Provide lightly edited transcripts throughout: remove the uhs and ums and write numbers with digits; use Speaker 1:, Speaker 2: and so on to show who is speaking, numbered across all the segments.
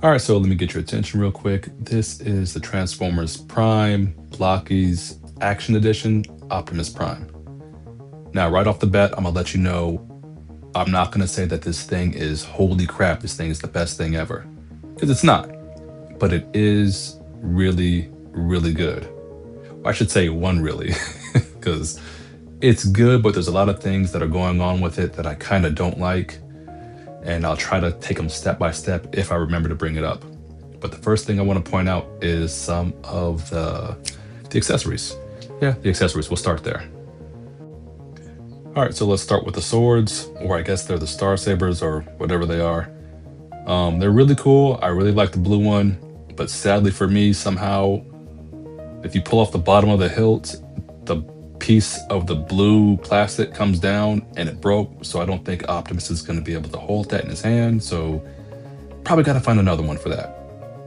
Speaker 1: All right, so let me get your attention real quick. This is the Transformers Prime Blokees Action Edition Optimus Prime. Now, right off the bat, I'm gonna let you know I'm not gonna say that this thing is holy crap, this thing is the best thing ever. Because it's not, but it is really, really good. I should say one really, because it's good, but there's a lot of things that are going on with it that I kind of don't like. And I'll try to take them step by step if I remember to bring it up. But the first thing I want to point out is some of the accessories. Yeah, the accessories. We'll start there. All right, so let's start with the swords, or I guess they're the Star Sabers or whatever they are. They're really cool. I really like the blue one, but sadly for me, somehow, if you pull off the bottom of the hilt, the piece of the blue plastic comes down and it broke. So I don't think Optimus is going to be able to hold that in his hand. So probably got to find another one for that.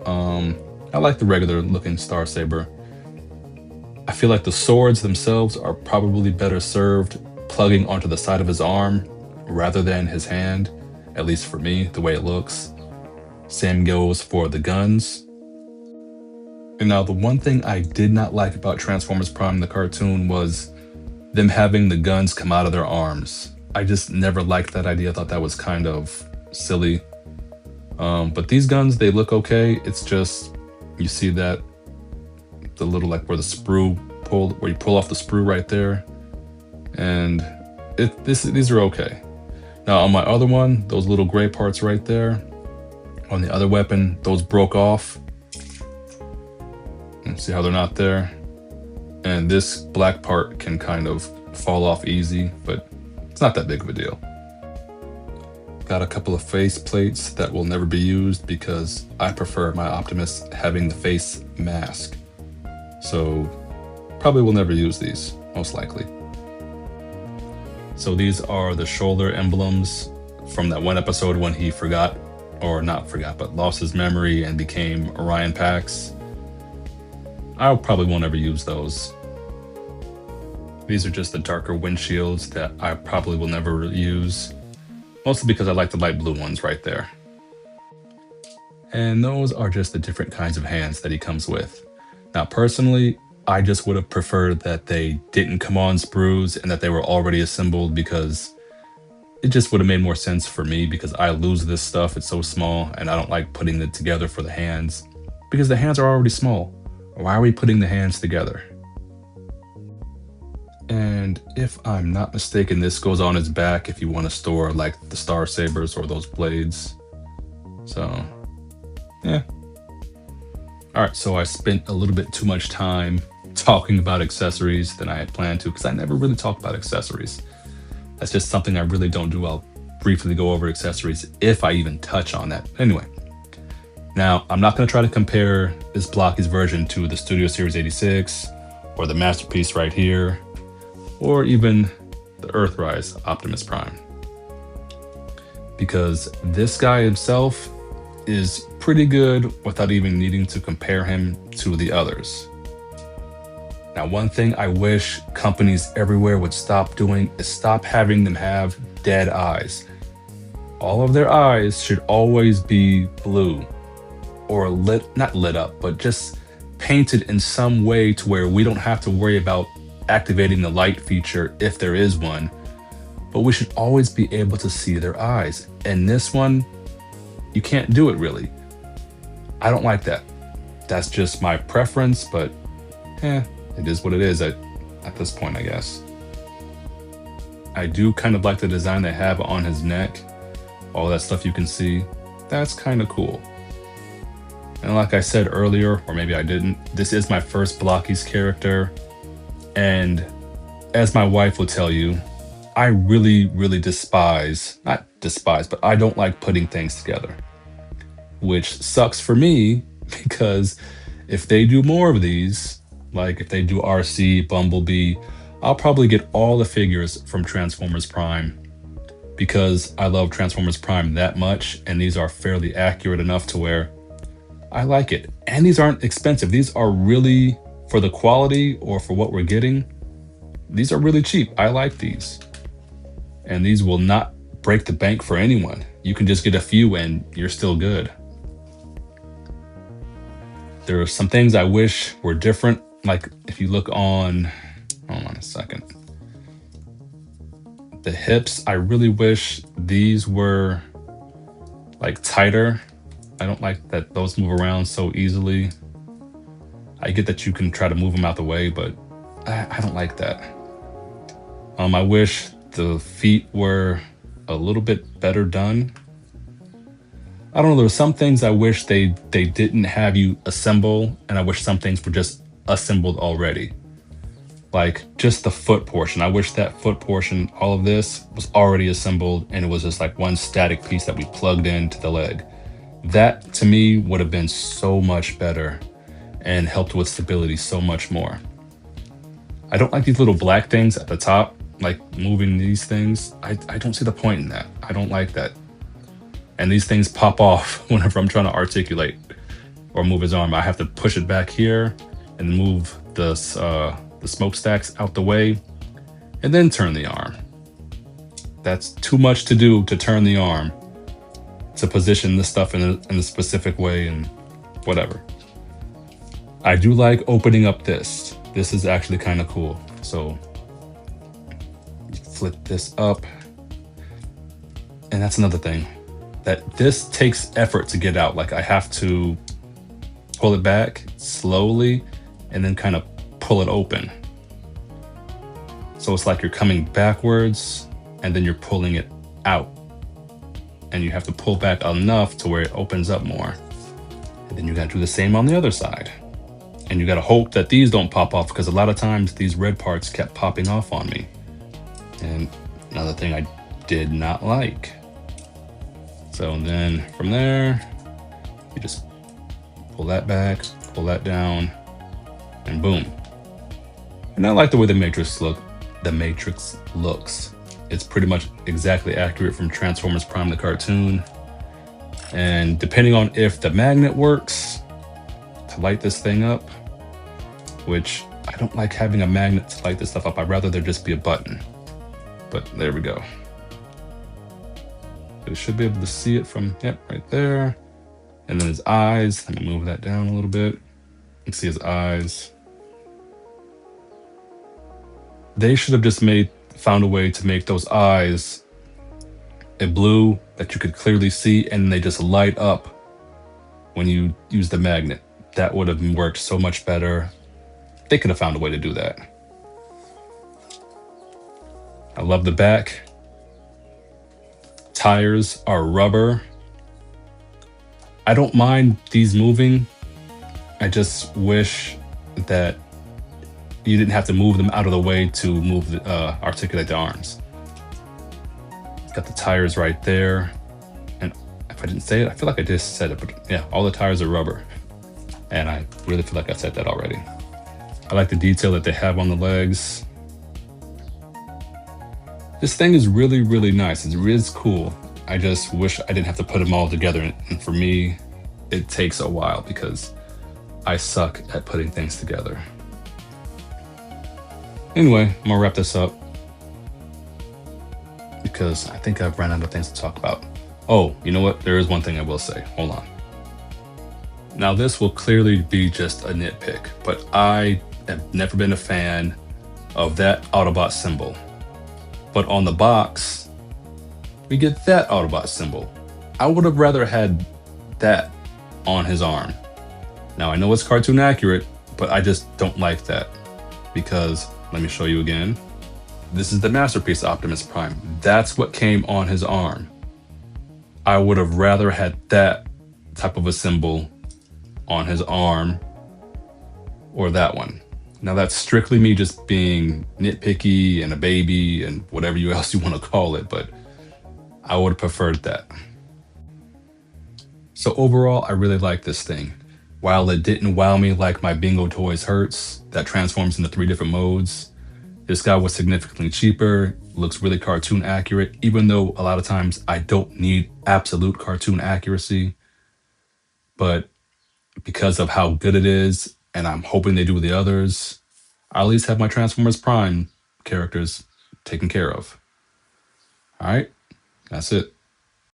Speaker 1: I like the regular looking Star Saber. I feel like the swords themselves are probably better served plugging onto the side of his arm rather than his hand, at least for me, the way it looks. Same goes for the guns. And now the one thing I did not like about Transformers Prime the cartoon was them having the guns come out of their arms. I just never liked that idea. I thought that was kind of silly. But these guns, they look okay. It's just, you see that the little, like where the sprue pulled, where you pull off the sprue right there. And these are okay. Now on my other one, those little gray parts right there, on the other weapon, those broke off. And see how they're not there? And this black part can kind of fall off easy, but it's not that big of a deal. Got a couple of face plates that will never be used because I prefer my Optimus having the face mask. So probably will never use these, most likely. So these are the shoulder emblems from that one episode when he forgot, or not forgot, but lost his memory and became Orion Pax. I probably won't ever use those. These are just the darker windshields that I probably will never use. Mostly because I like the light blue ones right there. And those are just the different kinds of hands that he comes with. Now personally, I just would have preferred that they didn't come on sprues and that they were already assembled, because it just would have made more sense for me, because I lose this stuff, it's so small, and I don't like putting it together for the hands because the hands are already small. Why are we putting the hands together? And if I'm not mistaken, this goes on his back if you want to store like the Star Sabers or those blades. So, yeah. All right, so I spent a little bit too much time talking about accessories than I had planned to, because I never really talk about accessories. That's just something I really don't do. I'll briefly go over accessories if I even touch on that. Anyway, now I'm not going to try to compare this Blokees version to the Studio Series 86 or the masterpiece right here, or even the Earthrise Optimus Prime, because this guy himself is pretty good without even needing to compare him to the others. Now, one thing I wish companies everywhere would stop doing is stop having them have dead eyes. All of their eyes should always be blue, or not lit up, but just painted in some way to where we don't have to worry about activating the light feature if there is one, but we should always be able to see their eyes. And this one, you can't do it really. I don't like that. That's just my preference, but it is what it is at this point, I guess. I do kind of like the design they have on his neck. All that stuff you can see, that's kind of cool. And like I said earlier, or maybe I didn't, this is my first Blokees character. And as my wife will tell you, I really, really not despise, but I don't like putting things together. Which sucks for me, because if they do more of these, like if they do RC, Bumblebee, I'll probably get all the figures from Transformers Prime, because I love Transformers Prime that much, and these are fairly accurate enough to where I like it. And these aren't expensive. These are really, for the quality or for what we're getting, these are really cheap. I like these. And these will not break the bank for anyone. You can just get a few and you're still good. There are some things I wish were different. Like if you look on, hold on a second, the hips, I really wish these were like tighter. I don't like that those move around so easily. I get that you can try to move them out the way, but I don't like that. I wish the feet were a little bit better done. I don't know. There's some things I wish they didn't have you assemble, and I wish some things were just assembled already. Like just the foot portion. I wish that foot portion, all of this, was already assembled, and it was just like one static piece that we plugged into the leg. That to me would have been so much better and helped with stability so much more. I don't like these little black things at the top, like moving these things. I don't see the point in that. I don't like that. And these things pop off whenever I'm trying to articulate or move his arm. I have to push it back here and move the smokestacks out the way and then turn the arm. That's too much to do to turn the arm, to position this stuff in a specific way and whatever. I do like opening up this. This is actually kind of cool. So flip this up. And that's another thing, that this takes effort to get out. Like I have to pull it back slowly and then kind of pull it open. So it's like you're coming backwards and then you're pulling it out. And you have to pull back enough to where it opens up more. And then you gotta do the same on the other side. And you gotta hope that these don't pop off, because a lot of times these red parts kept popping off on me. And another thing I did not like. So then from there, you just pull that back, pull that down, and boom. And I like the way the Matrix looks. It's pretty much exactly accurate from Transformers Prime the cartoon. And depending on if the magnet works to light this thing up, which I don't like having a magnet to light this stuff up. I'd rather there just be a button. But there we go. You should be able to see it from, yep, right there. And then his eyes, let me move that down a little bit. You can see his eyes. They should have just found a way to make those eyes a blue that you could clearly see, and they just light up when you use the magnet. That would have worked so much better. They could have found a way to do that. I love the back. Tires are rubber. I don't mind these moving. I just wish that you didn't have to move them out of the way to articulate the arms. Got the tires right there. And if I didn't say it, I feel like I just said it, but yeah, all the tires are rubber. And I really feel like I said that already. I like the detail that they have on the legs. This thing is really, really nice. It is cool. I just wish I didn't have to put them all together. And for me, it takes a while because I suck at putting things together. Anyway, I'm gonna wrap this up because I think I've run out of things to talk about. Oh, you know what? There is one thing I will say. Hold on. Now this will clearly be just a nitpick, but I have never been a fan of that Autobot symbol. But on the box, we get that Autobot symbol. I would have rather had that on his arm. Now I know it's cartoon accurate, but I just don't like that because, let me show you again. This is the Masterpiece Optimus Prime. That's what came on his arm. I would have rather had that type of a symbol on his arm or that one. Now that's strictly me just being nitpicky and a baby and whatever else you want to call it, but I would have preferred that. So overall, I really like this thing. While it didn't wow me like my Bingo Toys Hertz that transforms into 3 different modes, this guy was significantly cheaper, looks really cartoon accurate, even though a lot of times I don't need absolute cartoon accuracy. But because of how good it is, and I'm hoping they do the others, I at least have my Transformers Prime characters taken care of. All right, that's it.